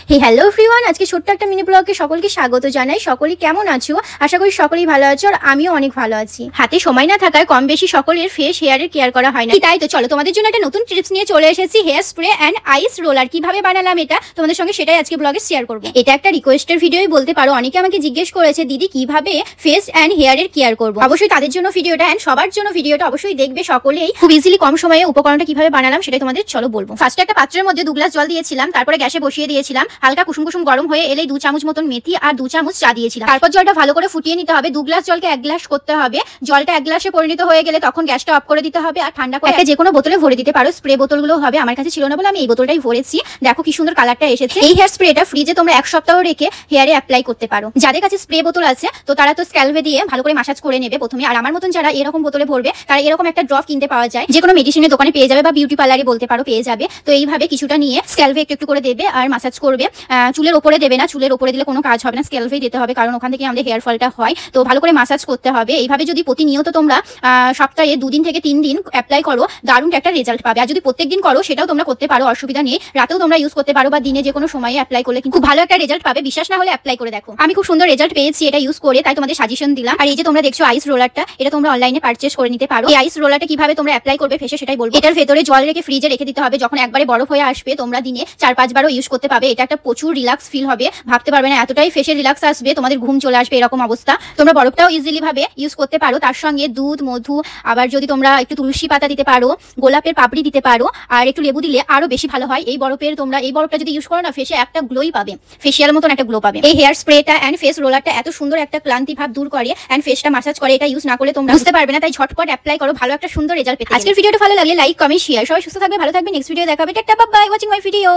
Hello everyone, আজকে ছোট্ট একটা মিনি ব্লগে সকলকে স্বাগত জানাই। সকলেই কেমন আছো? আশা করি সকলেই ভালো আছো, আর আমিও অনেক ভালো আছি। হাতে সময় না থাকায় কম বেশি সকলের ফেস হেয়ারের কেয়ার করা হয় না, তাই তো চলো তোমাদের জন্য একটা নতুন টিপস নিয়ে চলে এসেছি। Hair spray and ice roller কিভাবে বানালাম এটা তোমাদের সঙ্গে সেটাই আজকে ব্লগে শেয়ার করবো। এটা একটা রিকোয়েস্টের ভিডিওই বলতে পারো। অনেকে আমাকে জিজ্ঞেস করেছে দিদি কিভাবে ফেস অ্যান্ড হেয়ারের কেয়ার করবো। অবশ্যই তাদের জন্য ভিডিওটা, অ্যান্ড সবার জন্য ভিডিওটা অবশ্যই দেখবে সকলেই। খুব ইজিলি কম সময়ে উপকরণটা কিভাবে বানালাম সেটাই তোমাদের চলো বলবো। ফার্স্টে একটা পাত্রের মধ্যে 2 গ্লাস জল দিয়েছিলাম, তারপরে গ্যাসে বসিয়ে দিয়েছিলাম। হালকা কুসুম কুসুম গরম হয়ে এলেই 2 চামচ মতন মেথি আর 2 চামচ চা দিয়েছিলাম। তারপর জলটা ভালো করে ফুটিয়ে নিতে হবে। 2 গ্লাস জলকে 1 গ্লাস করতে হবে। জলটা 1 গ্লাসে পরিণত হয়ে গেলে তখন গ্যাসটা অফ করে দিতে হবে আর ঠান্ডা করে একটা যে কোনো বোতলে ভরে দিতে পারো। স্প্রে বোতলগুলো হবে, আমার কাছে ছিল না বলে আমি এই বোতলটাই ভরেছি। দেখো কি সুন্দর কালারটা এসেছে। এই হেয়ার স্প্রেটা ফ্রিজে তোমরা 1 সপ্তাহ রেখে হেয়ারে অ্যাপ্লাই করতে পারো। যাদের কাছে স্প্রে বোতল আছে তো তারা তো স্ক্যালভে দিয়ে ভালো করে মাসাজ করে নেবে প্রথমে। আর আমার মতন যারা এরকম বোতলে ভরবে তারা এরকম একটা ড্রপ কিনতে পাওয়া যায়, যে কোনো মেডিসিনের দোকানে পেয়ে যাবে বা বিউটি পার্লারে বলতে পারো পেয়ে যাবে। তো এইভাবে কিছুটা নিয়ে স্ক্যালভে একটু একটু করে দেবে আর মাসাজ করবে। চুলের উপরে দেবে না, চুলের উপরে দিলে কোনো কাজ হবে না, স্ক্যালভেই দিতে হবে, কারণ ওখান থেকে আমাদের হেয়ার ফলটা হয়। তো ভালো করে মাসাজ করতে হবে। এইভাবে যদি প্রতিনিয়ত তোমরা সপ্তাহে 2 দিন থেকে 3 দিন অ্যাপ্লাই করো, দারুণ একটা রেজাল্ট পাবে। আর যদি প্রত্যেকদিন করো সেটাও তোমরা করতে পারো, অসুবিধা নেই। রাতেও তোমরা ইউজ করতে পারো বা দিনে যে কোনো সময়ে অ্যাপ্লাই করলে কিন্তু ভালো একটা রেজাল্ট পাবে। বিশ্বাস না হলে অ্যাপ্লাই করে দেখো। আমি খুব সুন্দর রেজাল্ট পেয়েছি এটা ইউজ করে, তাই তোমাদের সাজেশন দিলাম। আর এই যে তোমরা দেখছো আইস রোলারটা, এটা তোমরা অনলাইনে পারচেজ করে নিতে পারো। এই আইস রোলারটা কিভাবে তোমরা অ্যাপ্লাই করবে ফেসে সেটাই বলবো। এটার ভেতরে জল রেখে ফ্রিজে রেখে দিতে হবে। যখন একবারে বরফ হয়ে আসবে তোমরা দিনে 4-5 বারও ইউজ করতে পারবে। এটা একটা প্রচুর রিল্যাক্স ফিল হবে, ভাবতে পারবে না এতটাই ফেসে রিল্যাক্স আসবে, তোমাদের ঘুম চলে আসবে এরকম অবস্থা। তোমরা বরফটাও ইজিলি ভাবে ইউজ করতে পারো। তার সঙ্গে দুধ, মধু, আবার যদি তোমরা একটু তুলসী পাতা দিতে পারো, গোলাপের পাপড়ি দিতে পারো, আর একটু লেবু দিলে আরো বেশি ভালো হয়। এই বরফটা যদি ইউজ করো না ফেসে একটা গ্লোই পাবে, ফেসিয়াল মতন একটা গ্লো পাবে। এই হেয়ার স্প্রেটা এন্ড ফেস রোলারটা এত সুন্দর একটা ক্লান্তি ভাব দূর করে এন্ড ফেসটা মাসাজ করে। এটা ইউজ না করলে তোমরা বুঝতে পারবে না, তাই ঝটপট অ্যাপ্লাই করো, ভালো একটা সুন্দর রেজাল্ট পেতে। আজকের ভিডিওটা ভালো লাগলে লাইক, কমেন্ট, শেয়ার। সবাই সুস্থ থাকবে, ভালো থাকবে। নেক্সট ভিডিও দেখাবে। Tata, bye bye, watching my video.